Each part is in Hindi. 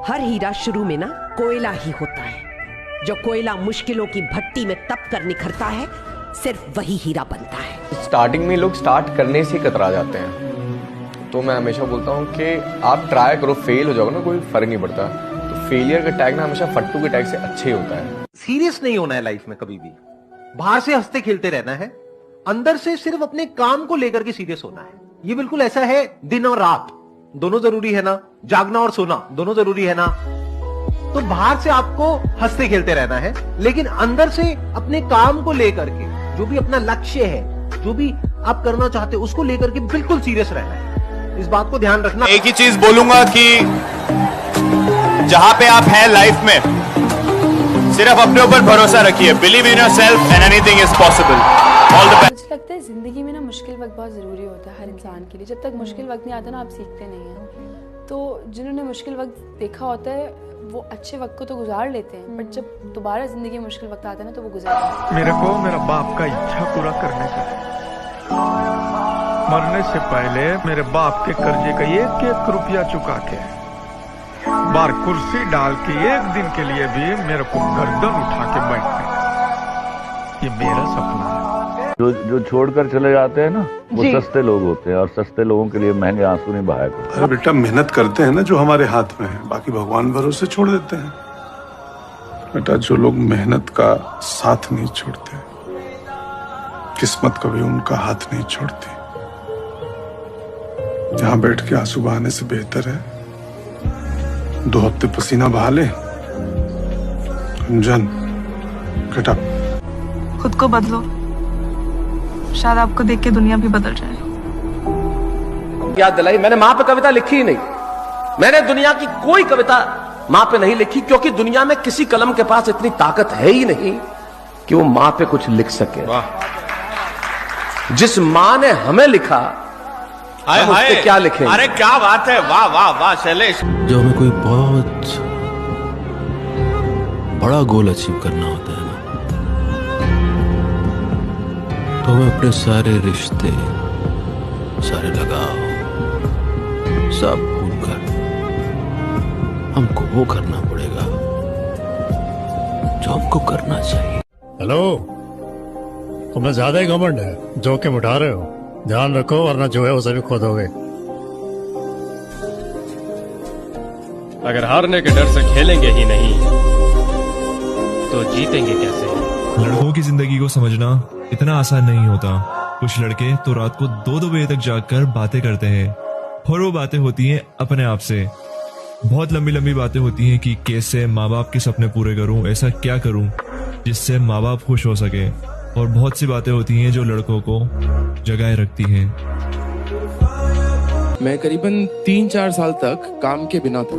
हर हीरा शुरू में ना कोयला ही होता है। जो कोयला मुश्किलों की भट्टी में तप कर निखरता है, सिर्फ वही हीरा बनता है। स्टार्टिंग में लोग स्टार्ट करने से कतरा जाते हैं, तो मैं हमेशा बोलता हूँ कि आप ट्राई करो, फेल हो जाओगे ना कोई फर्क नहीं पड़ता। तो फेलियर का टैग ना हमेशा फट्टू के टैग से अच्छे होता है। सीरियस नहीं होना है लाइफ में कभी भी। बाहर से हंसते खेलते रहना है, अंदर से सिर्फ अपने काम को लेकर के सीरियस होना है। ये बिल्कुल ऐसा है, दिन और रात दोनों जरूरी है ना, जागना और सोना दोनों जरूरी है ना। तो बाहर से आपको हंसते खेलते रहना है, लेकिन अंदर से अपने काम को लेकर के, जो भी अपना लक्ष्य है, जो भी आप करना चाहते हो, उसको लेकर के बिल्कुल सीरियस रहना है। इस बात को ध्यान रखना। एक ही चीज बोलूंगा कि जहां पे आप हैं लाइफ में, सिर्फ अपने ऊपर भरोसा रखिए। Believe in yourself and anything is possible. All the best. मुझे लगता है जिंदगी में ना मुश्किल वक्त बहुत ज़रूरी होता है हर इंसान के लिए। जब तक मुश्किल वक्त नहीं आता ना, आप सीखते नहीं हैं। तो जिन्होंने मुश्किल वक्त देखा होता है वो अच्छे वक्त को तो गुजार लेते हैं, बट जब दोबारा जिंदगी में मुश्किल वक्त आता है ना, तो वो गुजार। मेरे को मेरा बाप का इच्छा पूरा करने का, मरने से पहले मेरे बाप के कर्जे का एक एक रुपया चुका के बार कुर्सी डाल के एक दिन के लिए भी मेरे को गर्दन उठा के बैठने, ये मेरा सपना है। जो छोड़कर चले जाते हैं ना, वो सस्ते लोग होते हैं, और सस्ते लोगों के लिए महंगे आंसू नहीं बहाया करते। अरे बेटा, मेहनत करते हैं ना जो हमारे हाथ में है, बाकी भगवान भरोसे छोड़ देते हैं। बेटा, जो लोग मेहनत का साथ नहीं छोड़ते, किस्मत कभी उनका हाथ नहीं छोड़ती। यहाँ बैठ के आंसू बहाने से बेहतर है 2 हफ्ते पसीना बहा ले। अंजन, गेट अप। खुद को बदलो, शायद आपको देख के दुनिया भी बदल जाए। याद दिलाई, मैंने माँ पे कविता लिखी ही नहीं। मैंने दुनिया की कोई कविता माँ पे नहीं लिखी, क्योंकि दुनिया में किसी कलम के पास इतनी ताकत है ही नहीं कि वो माँ पे कुछ लिख सके। जिस माँ ने हमें लिखा, हम उस पे क्या लिखेंगे? अरे क्या बात है, वाह वाह वाह शैलेश। जो हमें कोई बहुत बड़ा गोल अचीव करना होता है ना, तो हमें अपने सारे रिश्ते, सारे लगाव सब भूलकर हमको वो करना पड़ेगा जो हमको करना चाहिए। हेलो, तुम्हें ज्यादा ही घमंड है, जोखिम उठा रहे हो। ध्यान रखो वरना जो है उसे भी खो दोगे। अगर हारने के डर से खेलेंगे ही नहीं तो जीतेंगे कैसे? लड़कों की जिंदगी को समझना इतना आसान नहीं होता। कुछ लड़के तो रात को 2-2 बजे तक जागकर बातें करते हैं, और वो बातें होती हैं अपने आप से। बहुत लंबी लंबी बातें होती हैं कि कैसे माँ बाप के सपने पूरे करूं, ऐसा क्या करूं जिससे माँ बाप खुश हो सके। और बहुत सी बातें होती हैं जो लड़कों को जगाए रखती हैं। मैं करीबन 3-4 साल तक काम के बिना था,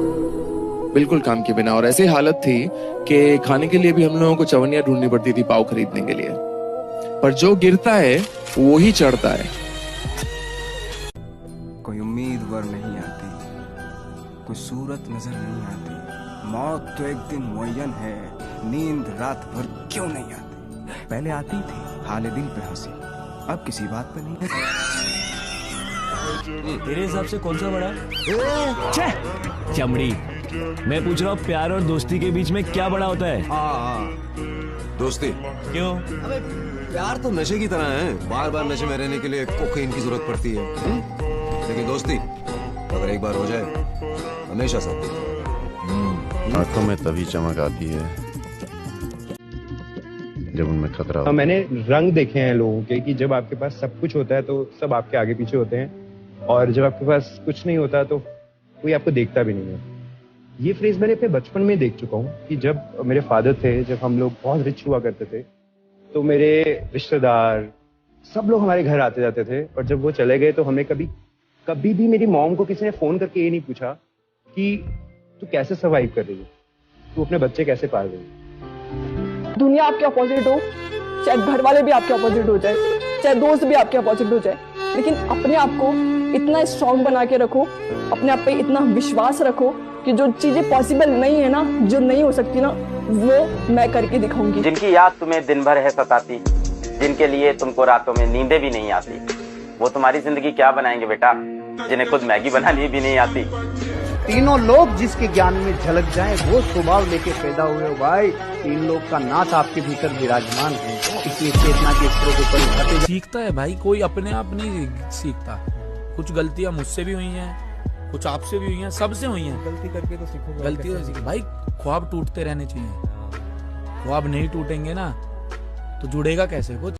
बिल्कुल काम के बिना। और ऐसी हालत थी कि खाने के लिए भी हम लोगों को चवनियां ढूंढनी पड़ती थी पाव खरीदने के लिए। पर जो गिरता है वो ही चढ़ता है। कोई उम्मीदवार नहीं आती, कोई सूरत नजर नहीं आती। मौत तो एक दिन मुअय्यन है, नींद रात भर क्यों नहीं आती। पहले आती थी हाले दिल पे हंसी, अब किसी बात पे नहीं। तेरे हिसाब से कौन सा बड़ा? चमड़ी। मैं पूछ रहा हूँ, प्यार और दोस्ती के बीच में क्या बड़ा होता है? दोस्ती क्यों? अबे प्यार तो नशे की तरह है, बार बार नशे में रहने के लिए कोकीन की जरूरत पड़ती है। लेकिन दोस्ती अगर एक बार हो जाए, हमेशा साथ देती है। आंखों में तभी चमक आती है जब उनमें खतरा हो। मैंने रंग देखे हैं लोगों के कि जब आपके पास सब कुछ होता है तो सब आपके आगे पीछे होते हैं, और जब आपके पास कुछ नहीं होता तो कोई आपको देखता भी नहीं है। ये फ्रेज मैंने अपने बचपन में देख चुका हूँ कि जब मेरे फादर थे, जब हम लोग बहुत रिच हुआ करते थे, तो मेरे रिश्तेदार सब लोग हमारे घर आते जाते थे। और जब वो चले गए तो हमें कभी भी मेरी मॉम को किसी ने फोन करके ये नहीं पूछा कि तू कैसे सर्वाइव कर रही है, तू अपने बच्चे कैसे पाल रही है। दुनिया आपके अपोजिट हो, चाहे घर वाले भी आपके अपोजिट हो जाए, चाहे दोस्त भी आपके अपोजिट हो जाए, लेकिन अपने आप को इतना स्ट्रांग बना के रखो, अपने आप पे इतना विश्वास रखो कि जो चीजें पॉसिबल नहीं है ना, जो नहीं हो सकती ना, वो मैं करके दिखाऊंगी। जिनकी याद तुम्हें दिन भर है सताती, जिनके लिए तुमको रातों में नींदें भी नहीं आती, वो तुम्हारी जिंदगी क्या बनाएंगे बेटा, जिन्हें खुद मैगी बनानी भी नहीं आती। तीनों लोग जिसके ज्ञान में झलक जाएं वो स्वभाव लेके पैदा हुए हो भाई। तीन लोग का नाथ आपके भीतर विराजमान है, इसलिए चेतना के स्तरों के ऊपर उठाते सीखता है भाई, कोई अपने आप नहीं सीखता। कुछ गलतियां मुझसे भी हुई हैं, कुछ आपसे भी हुई हैं, सबसे हुई हैं। गलती करके तो सीखो, गलती तो सीखो भाई। ख्वाब टूटते रहने चाहिए, ख्वाब नहीं टूटेंगे ना तो जुड़ेगा कैसे कुछ।